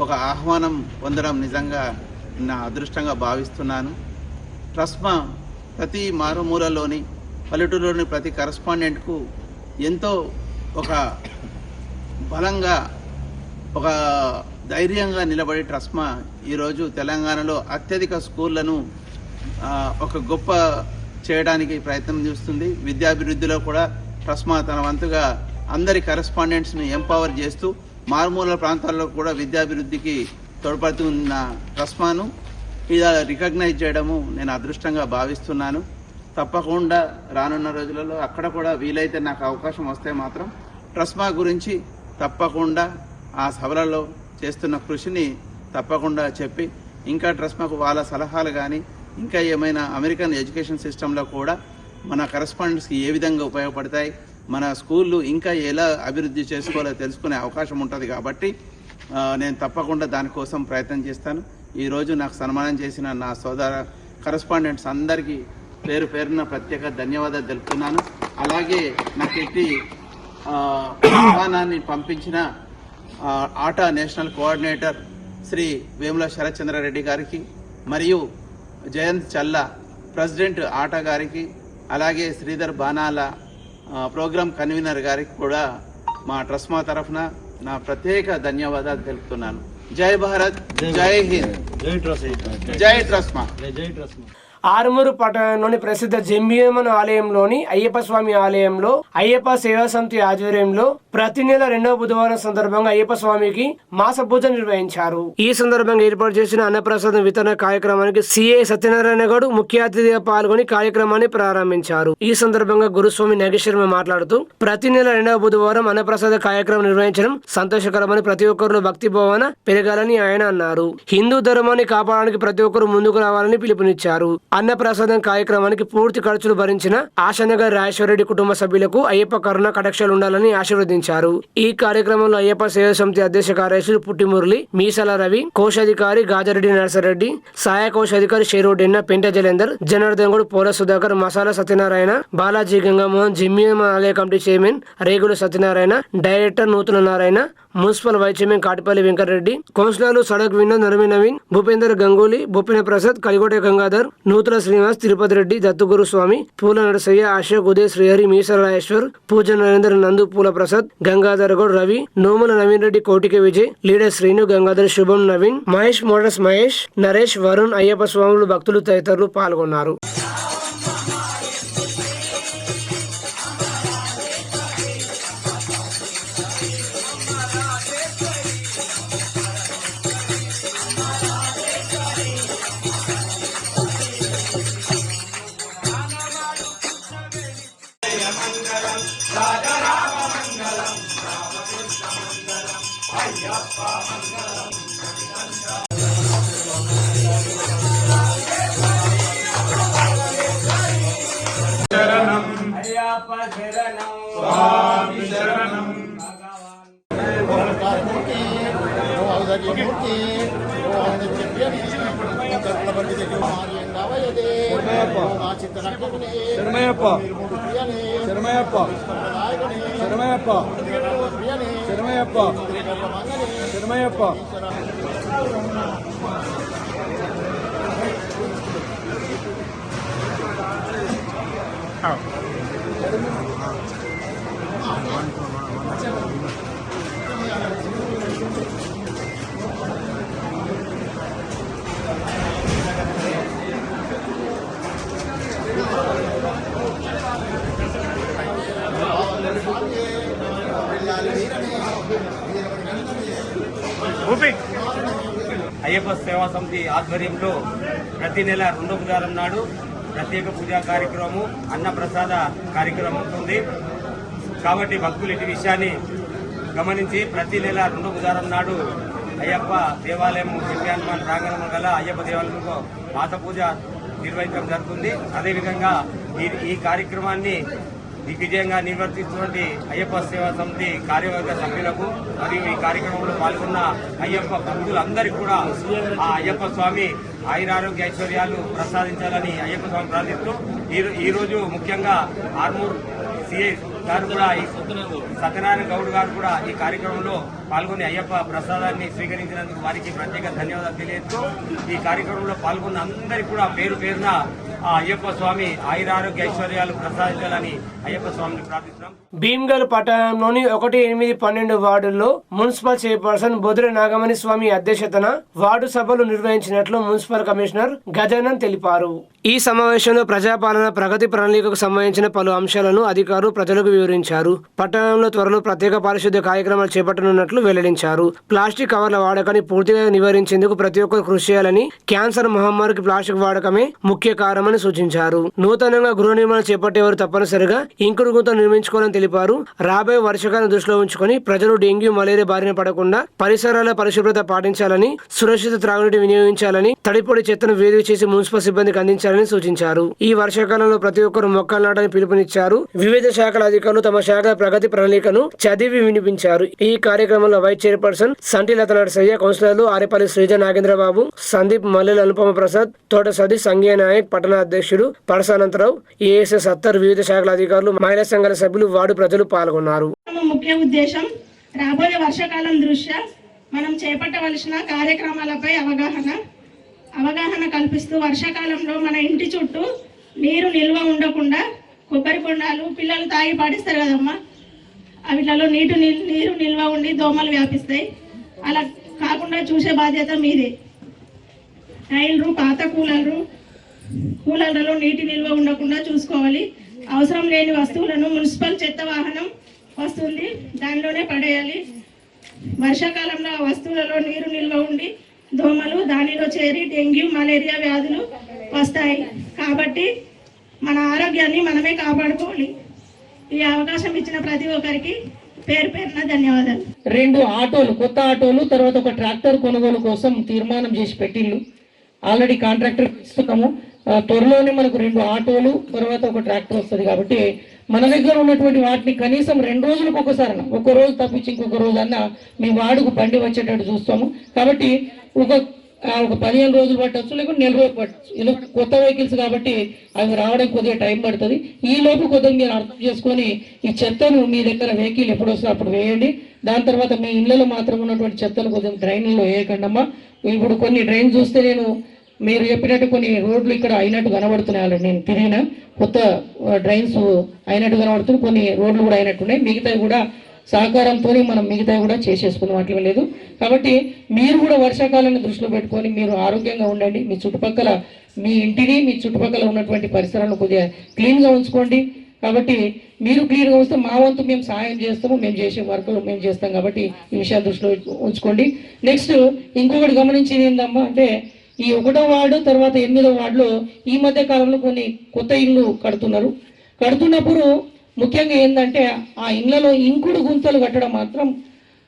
ఒక ఆహ్వానం పొందడం నిజంగా నా అదృష్టంగా భావిస్తున్నాను. ట్రస్మా ప్రతి మారుమూలలోని పల్లెటూరులోని ప్రతి కరస్పాండెంట్కు ఎంతో ఒక బలంగా ఒక ధైర్యంగా నిలబడి ట్రస్మా ఈరోజు తెలంగాణలో అత్యధిక స్కూళ్లను ఒక గొప్ప చేయడానికి ప్రయత్నం చేస్తుంది. విద్యాభివృద్ధిలో కూడా ట్రస్మా తన వంతుగా అందరి కరెస్పాండెంట్స్ని ఎంపవర్ చేస్తూ మారుమూల ప్రాంతాల్లో కూడా విద్యాభివృద్ధికి తోడ్పడుతున్న ట్రస్మాను ఇలా రికగ్నైజ్ చేయడము నేను అదృష్టంగా భావిస్తున్నాను. తప్పకుండా రానున్న రోజులలో అక్కడ కూడా వీలైతే నాకు అవకాశం వస్తే మాత్రం ట్రస్మా గురించి తప్పకుండా ఆ సభలలో చేస్తున్న కృషిని తప్పకుండా చెప్పి ఇంకా ట్రస్మాకు వాళ్ళ సలహాలు కానీ ఇంకా ఏమైనా అమెరికన్ ఎడ్యుకేషన్ సిస్టంలో కూడా మన కరెస్పాండెంట్స్కి ఏ విధంగా ఉపయోగపడతాయి, మన స్కూళ్ళు ఇంకా ఎలా అభివృద్ధి చేసుకోవాలో తెలుసుకునే అవకాశం ఉంటుంది. కాబట్టి నేను తప్పకుండా దానికోసం ప్రయత్నం చేస్తాను. ఈరోజు నాకు సన్మానం చేసిన నా సోదర కరెస్పాండెంట్స్ అందరికీ పేరు పేరున ప్రత్యేక ధన్యవాదాలు తెలుపుతున్నాను. అలాగే నాకు ఎట్టి ఆహ్వానాన్ని పంపించిన ఆటా నేషనల్ కోఆర్డినేటర్ శ్రీ వేముల శరత్చంద్రారెడ్డి గారికి మరియు జయంత్ చల్లా ప్రెసిడెంట్ ఆటా గారికి అలాగే శ్రీధర్ బానాల ప్రోగ్రామ్ కన్వీనర్ గారికి కూడా మా ట్రస్మా తరఫున నా ప్రత్యేక ధన్యవాదాలు తెలుపుతున్నాను. జై భారత్, జై హింద్, జై ట్రస్మా. ఆరుమూరు పట్టణంలోని ప్రసిద్ధ జంబియమ్మన్ ఆలయంలోని అయ్యప్ప స్వామి ఆలయంలో అయ్యప్ప సేవా సమితి ఆధ్వర్యంలో ప్రతి నెల 2వ బుధవారం సందర్భంగా అయ్యప్ప స్వామికి మాస పూజ నిర్వహించారు. ఈ సందర్భంగా ఏర్పాటు చేసిన అన్నప్రసాదం వితరణ కార్యక్రమానికి సిఐ సత్యనారాయణ గౌడ్ ముఖ్య అతిథిగా పాల్గొని కార్యక్రమాన్ని ప్రారంభించారు. ఈ సందర్భంగా గురుస్వామి నాగేశ్వర మాట్లాడుతూ ప్రతి నెల 2వ బుధవారం అన్నప్రసాద కార్యక్రమం నిర్వహించడం సంతోషకరమని, ప్రతి ఒక్కరిలో భక్తి భావన పెరగాలని ఆయన అన్నారు. హిందూ ధర్మాన్ని కాపాడడానికి ప్రతి ఒక్కరు ముందుకు రావాలని పిలుపునిచ్చారు. అన్నప్రసాదం కార్యక్రమానికి పూర్తి ఖర్చులు భరించిన ఆశానగర్ రాజేశ్వరరెడ్డి కుటుంబ సభ్యులకు అయ్యప్ప కరుణ కటాక్షాలు ఉండాలని ఆశీర్వదించారు. ఈ కార్యక్రమంలో అయ్యప్ప సేవా సమితి అధ్యక్ష కార్యదర్శులు పుట్టి మురళి, మీసాల రవి, కోశాధికారి గాజరెడ్డి నరసరెడ్డి, సహాయ కోశాధికారి షేరోడెన్న, పెంట జలేందర్, జనార్దన్ గౌడ్, పోల సుధాకర్, మసాలా సత్యనారాయణ, బాలాజీ గంగామోహన్, జిమ్మియమ్మ ఆలయ committee chairman Regula Satyanarayana, director నూతన Narayana, municipal vice chairman Katipalli Venkatareddy, కౌన్సిలర్లు సడక్ వినోద్, నరమి నవీన్, భూపేందర్ గంగూలీ, భూపిన ప్రసాద్, కలిగోట గంగాధర్, నూతన శ్రీనివాస్, తిరుపతి రెడ్డి, దత్తుగురు స్వామి, పూల నరసయ్య, అశోక్, ఉదయ్, శ్రీహరి, మీసర రాజేశ్వర్, పూజ నరేందర్, నందు, పూల ప్రసాద్, గంగాధర్ గౌడ్, రవి, నోముల నవీన్ రెడ్డి, కోటిక విజయ్, లీడర్ శ్రీను, గంగాధర్, శుభం, నవీన్, మహేష్ మోడర్స్ మహేష్, నరేష్, వరుణ్, అయ్యప్ప స్వాములు, భక్తులు తదితరులు పాల్గొన్నారు. అయ్యప్ప సేవా సమితి ఆధ్వర్యంలో ప్రతి నెల 2వ బుధవారం నాడు ప్రత్యేక పూజా కార్యక్రమం, అన్నప్రసాద కార్యక్రమం ఉంటుంది. కాబట్టి భక్తులు ఇటు విషయాన్ని గమనించి ప్రతి నెల 2వ బుధవారం నాడు అయ్యప్ప దేవాలయం దివ్యాన్మాన్ ప్రాంగణం గల అయ్యప్ప దేవాలయంలో మాత పూజ నిర్వహించడం జరుగుతుంది. అదేవిధంగా ఈ కార్యక్రమాన్ని దిగ్విజయంగా నిర్వర్తిస్తున్నటువంటి అయ్యప్ప సేవా సమితి కార్యవర్గ సభ్యులకు మరియు ఈ కార్యక్రమంలో పాల్గొన్న అయ్యప్ప భక్తులందరికీ కూడా ఆ అయ్యప్ప స్వామి ఆయురారోగ్య ఐశ్వర్యాలు ప్రసాదించాలని అయ్యప్ప స్వామి ప్రార్థిస్తూ ఈ రోజు ముఖ్యంగా ఆర్మూర్ సిఐ గారు కూడా సత్యనారాయణ గౌడ్ గారు కూడా ఈ కార్యక్రమంలో పాల్గొని అయ్యప్ప ప్రసాదాన్ని స్వీకరించినందుకు వారికి ప్రత్యేక ధన్యవాదాలు తెలియజేస్తూ ఈ కార్యక్రమంలో పాల్గొన్న అందరికీ కూడా పేరు పేరున ఆ అయ్యప్ప స్వామి ఆయురారోగ్య ఐశ్వర్యాలు ప్రసాదించాలని అయ్యప్ప స్వామిని ప్రార్థిస్తున్నాం. భీమ్గల్ పట్టణంలోని 1-8-12 వార్డుల్లో మున్సిపల్ చైర్పర్సన్ బొద్దుల నాగమణి స్వామి అధ్యక్షతన వార్డు సభలు నిర్వహించినట్లు మున్సిపల్ కమిషనర్ గజానన్ తెలిపారు. ఈ సమావేశంలో ప్రజాపాలన ప్రగతి ప్రణాళికకు సంబంధించిన పలు అంశాలను అధికారులు ప్రజలకు వివరించారు. పట్టణంలో త్వరలో ప్రత్యేక పారిశుద్ధ్య కార్యక్రమాలు చేపట్టనున్నట్లు వెల్లడించారు. ప్లాస్టిక్ కవర్ల వాడకాన్ని పూర్తిగా నివారించేందుకు ప్రతి ఒక్కరు కృషి చేయాలని, క్యాన్సర్ మహమ్మారికి ప్లాస్టిక్ వాడకమే ముఖ్య కారణమని సూచించారు. నూతనంగా గృహ నిర్మాణం చేపట్టేవారు తప్పనిసరిగా ఇంకుడు గుంతలు నిర్మించుకోవాలని తెలిపారు. రాబోయే వర్షకాలను దృష్టిలో ఉంచుకొని ప్రజలు డెంగ్యూ, మలేరియా బారిన పడకుండా పరిసరాల పరిశుభ్రత పాటించాలని, సురక్షిత త్రాగునీటి వినియోగించాలని, తడిపొడి చెత్తను వేరు చేసి మున్సిపల్ సిబ్బందికి అందించాలని సూచించారు. ఈ వర్షాకాలంలో ప్రతి ఒక్కరు మొక్కలు నాటని పిలుపునిచ్చారు. వివిధ శాఖల అధికారులు తమ శాఖల ప్రగతి ప్రణాళికను చదివి వినిపించారు. ఈ కార్యక్రమంలో వైస్ చైర్పర్సన్ సంటిలత నరసయ్య, కౌన్సిలర్లు ఆరేపల్లి శ్రీజ నాగేంద్రబాబు, సందీప్, మల్లెల అనుపమ ప్రసాద్, తోట సతీష్, సంఘీయ నాయక్, పట్టణ అధ్యక్షుడు పడసానంతరావు, ఏఎస్ఎస్ అత్తర్, వివిధ శాఖల అధికారులు, మహిళా సంఘాల సభ్యులు, వార్డు ప్రజలు పాల్గొన్నారు. ముఖ్య ఉద్దేశం రాబోయే వర్షాకాలం దృష్ట్యా మనం చేపట్టవలసిన కార్యక్రమాలపై అవగాహన కల్పిస్తూ వర్షాకాలంలో మన ఇంటి చుట్టూ నీరు నిల్వ ఉండకుండా కొబ్బరి బొండాలు పిల్లలు తాగి పాడిస్తారు కదమ్మా, అవిలలో నీరు నిల్వ ఉండి దోమలు వ్యాపిస్తాయి. అలా కాకుండా చూసే బాధ్యత మీదే. టైర్లు, పాత కూలర్లలో నీటి నిల్వ ఉండకుండా చూసుకోవాలి. అవసరం లేని వస్తువులను మున్సిపల్ చెత్త వాహనం వస్తుంది, దానిలోనే పడేయాలి. వర్షాకాలంలో ఆ వస్తువులలో నీరు నిల్వ ఉండి దోమలు దానిలో చేరి డెంగ్యూ, మలేరియా వ్యాధులు వస్తాయి. కాబట్టి మన ఆరోగ్యాన్ని మనమే కాపాడుకోవాలి. ఈ అవకాశం ఇచ్చిన ప్రతి ఒక్కరికి పేరు పేరున ధన్యవాదాలు. 2 ఆటోలు, కొత్త ఆటోలు, తర్వాత ఒక ట్రాక్టర్ కొనుగోలు కోసం తీర్మానం చేసి పెట్టిళ్ళు. ఆల్రెడీ కాంట్రాక్టర్ ఇస్తున్నాము. త్వరలోనే మనకు 2 ఆటోలు, తర్వాత ఒక ట్రాక్టర్ వస్తుంది. కాబట్టి మన దగ్గర ఉన్నటువంటి వాటిని కనీసం 2 రోజులకు ఒకసారి, ఒక రోజు తప్పించి ఇంకొక రోజు అన్న మీ వాడుకు బండి వచ్చేటట్టు చూస్తాము. కాబట్టి ఒక 15 రోజులు పట్టచ్చు, లేకుంటే 1 నెల రోజులు పట్టచ్చు. ఇలా కొత్త వెహికల్స్ కాబట్టి అవి రావడానికి కొద్దిగా టైం పడుతుంది. ఈ లోపు కొద్దిగా మీరు అర్థం చేసుకొని ఈ చెత్తను మీ దగ్గర వెహికల్ ఎప్పుడు వస్తే అప్పుడు వేయండి. దాని తర్వాత మీ ఇళ్లలో మాత్రం ఉన్నటువంటి చెత్తను కొద్దిగా డ్రైన్లో వేయకండమ్మా. ఇప్పుడు కొన్ని డ్రైన్ చూస్తే నేను మీరు చెప్పినట్టు కొన్ని రోడ్లు ఇక్కడ అయినట్టు కనబడుతున్నాయి. నేను తిరిగిన కొత్త డ్రైన్స్ అయినట్టు కనబడుతున్నాయి, కొన్ని రోడ్లు కూడా అయినట్టున్నాయి. మిగతావి కూడా సహకారంతో మనం మిగతావి కూడా చేసేసుకున్నాం, అట్లా లేదు. కాబట్టి మీరు కూడా వర్షాకాలాన్ని దృష్టిలో పెట్టుకొని మీరు ఆరోగ్యంగా ఉండండి. మీ చుట్టుపక్కల మీ ఇంటిని, మీ చుట్టుపక్కల ఉన్నటువంటి పరిసరాలను కొద్దిగా క్లీన్గా ఉంచుకోండి. కాబట్టి మీరు క్లీన్గా ఉంచితే మా వంతు మేము సహాయం చేస్తాము, మేము చేసే వర్కులు మేము చేస్తాం. కాబట్టి ఈ విషయాలు దృష్టిలో ఉంచుకోండి. నెక్స్ట్ ఇంకొకటి గమనించింది ఏందమ్మా అంటే, ఈ 1వ వార్డు తర్వాత 8వ వార్డులో ఈ మధ్య కాలంలో కొన్ని కొత్త ఇళ్ళు కడుతున్నప్పుడు ముఖ్యంగా ఏంటంటే ఆ ఇళ్లలో ఇంకుడు గుంతలు కట్టడం మాత్రం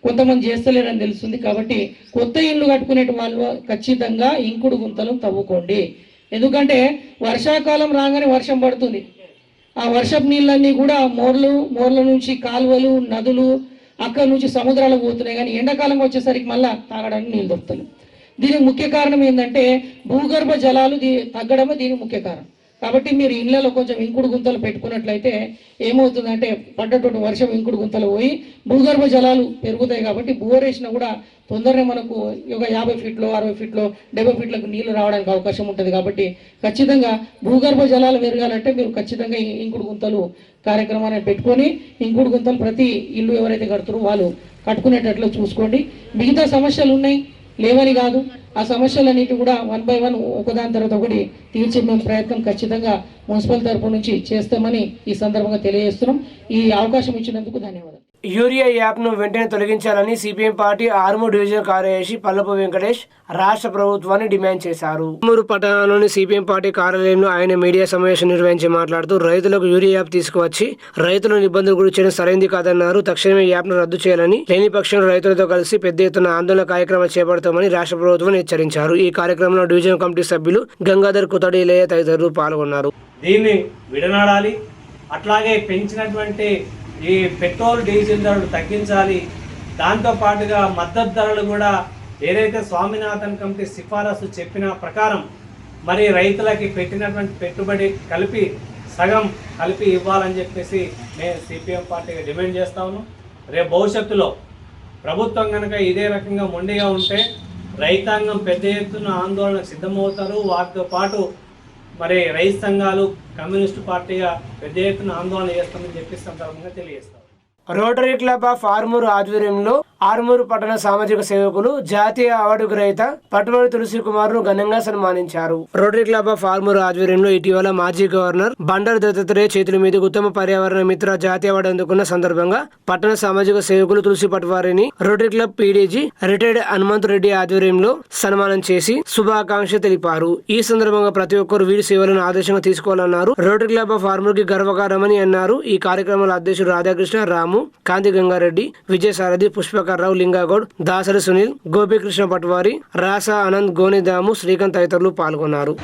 కొంతమంది చేస్తలేరని తెలుస్తుంది. కాబట్టి కొత్త ఇళ్ళు కట్టుకునే వాళ్ళు ఖచ్చితంగా ఇంకుడు గుంతలు తవ్వుకోండి. ఎందుకంటే వర్షాకాలం రాగానే వర్షం పడుతుంది. ఆ వర్షపు నీళ్ళన్నీ కూడా మోర్ల నుంచి కాలువలు, నదులు, అక్కడి నుంచి సముద్రాలకు పోతున్నాయి. కానీ ఎండాకాలం వచ్చేసరికి మళ్ళీ తాగడానికి నీళ్ళు దొరుకుతాయి. దీనికి ముఖ్య కారణం ఏంటంటే భూగర్భ జలాలు తగ్గడమే దీనికి ముఖ్య కారణం. కాబట్టి మీరు ఇళ్లలో కొంచెం ఇంకుడు గుంతలు పెట్టుకున్నట్లయితే ఏమవుతుందంటే పడ్డటువంటి వర్షం ఇంకుడు గుంతలు పోయి భూగర్భ జలాలు పెరుగుతాయి. కాబట్టి బోర్ వేసినా కూడా తొందరనే మనకు ఒక 50 ఫీట్లో, 60 ఫీట్లో, 70 ఫీట్లకు నీళ్లు రావడానికి అవకాశం ఉంటుంది. కాబట్టి ఖచ్చితంగా భూగర్భ జలాలు పెరగాలంటే మీరు ఖచ్చితంగా ఇంకుడు గుంతలు కార్యక్రమాన్ని పెట్టుకొని ఇంకుడు గుంతలు ప్రతి ఇల్లు ఎవరైతే కడుతున్నారో వాళ్ళు కట్టుకునేటట్లు చూసుకోండి. మిగతా సమస్యలు ఉన్నాయి, లేవని కాదు. ఆ సమస్యలన్నిటి కూడా 1 by 1 ఒకదాని తర్వాత ఒకటి తీర్చే మేము ప్రయత్నం ఖచ్చితంగా మున్సిపల్ తరపు నుంచి చేస్తామని ఈ సందర్భంగా తెలియజేస్తున్నాం. ఈ అవకాశం ఇచ్చినందుకు ధన్యవాదాలు. యూరియా యాప్ను వెంటనే తొలగించాలని సిపిఎం పార్టీ ఆర్మూర్ డివిజన్ కార్యదర్శి పల్లపు వెంకటేష్ రాష్ట్ర ప్రభుత్వాన్ని డిమాండ్ చేశారు. ఆర్మూర్ పట్టణంలోని సిపిఎం పార్టీ కార్యాలయంలో ఆయన మీడియా సమావేశం నిర్వహించి మాట్లాడుతూ రైతులకు యూరియా యాప్ తీసుకువచ్చి రైతులను ఇబ్బందులు గురి చేయడం సరైంది కాదన్నారు. తక్షణమే యాప్ను రద్దు చేయాలని, లేని పక్షంలో రైతులతో కలిసి పెద్ద ఎత్తున ఆందోళన కార్యక్రమాలు చేపడతామని రాష్ట్ర ప్రభుత్వం హెచ్చరించారు. ఈ కార్యక్రమంలో డివిజన్ కమిటీ సభ్యులు గంగాధర్ కుతడి, లేయ తదితరులు పాల్గొన్నారు. దీన్ని విడనాడాలి. అట్లాగే పెంచినటువంటి ఈ పెట్రోల్, డీజిల్ ధరలు తగ్గించాలి. దాంతో పాటుగా మద్దతు ధరలు కూడా ఏదైతే స్వామినాథన్ కమిటీ సిఫారసు చెప్పిన ప్రకారం మరి రైతులకి పెట్టినటువంటి పెట్టుబడి కలిపి సగం కలిపి ఇవ్వాలని చెప్పేసి నేను సిపిఎం పార్టీగా డిమాండ్ చేస్తా ఉన్నాను. రేపు భవిష్యత్తులో ప్రభుత్వం కనుక ఇదే రకంగా మొండిగా ఉంటే రైతాంగం పెద్ద ఎత్తున ఆందోళనకు సిద్ధమవుతారు. వాటితో పాటు మరి రైతు సంఘాలు, కమ్యూనిస్టు పార్టీగా పెద్ద ఎత్తున ఆందోళన చేస్తామని చెప్పి సందర్భంగా తెలియజేస్తారు. రోటరీ క్లబ్ ఆఫ్ ఆర్మూర్ ఆధ్వర్యంలో ఆర్మూరు పట్టణ సామాజిక సేవకులు జాతీయ అవార్డు గ్రహీత పట్టుబడి తులసి కుమార్ ను ఘనంగా సన్మానించారు. రోటరీ క్లబ్ ఆఫ్ ఆర్మూరు ఆధ్వర్యంలో ఇటీవల మాజీ గవర్నర్ బండారు దత్తాత్రేయ చేతుల మీదుగా ఉత్తమ పర్యావరణ మిత్ర జాతీయ అవార్డు అందుకున్న సందర్భంగా పట్టణ సామాజిక సేవకులు తులసి పట్వారిని rotary club PDG retired Hanumanth Reddy ఆధ్వర్యంలో సన్మానం చేసి శుభాకాంక్ష తెలిపారు. ఈ సందర్భంగా ప్రతి ఒక్కరు వీరి సేవలను ఆదర్శంగా తీసుకోవాలన్నారు. రోటరీ క్లబ్ ఆఫ్ ఆర్మూర్ కి గర్వకారమని అన్నారు. ఈ కార్యక్రమంలో అధ్యక్షుడు రాధాకృష్ణ, రాము, కాంతి గంగారెడ్డి, విజయసారథి, పుష్పకర్రావు, లింగాగౌడ్, దాసరి సునీల్, గోపీకృష్ణ పట్వారి, రాసా ఆనంద్, గోనిదాము, శ్రీకాంత్ తదితరులు పాల్గొన్నారు.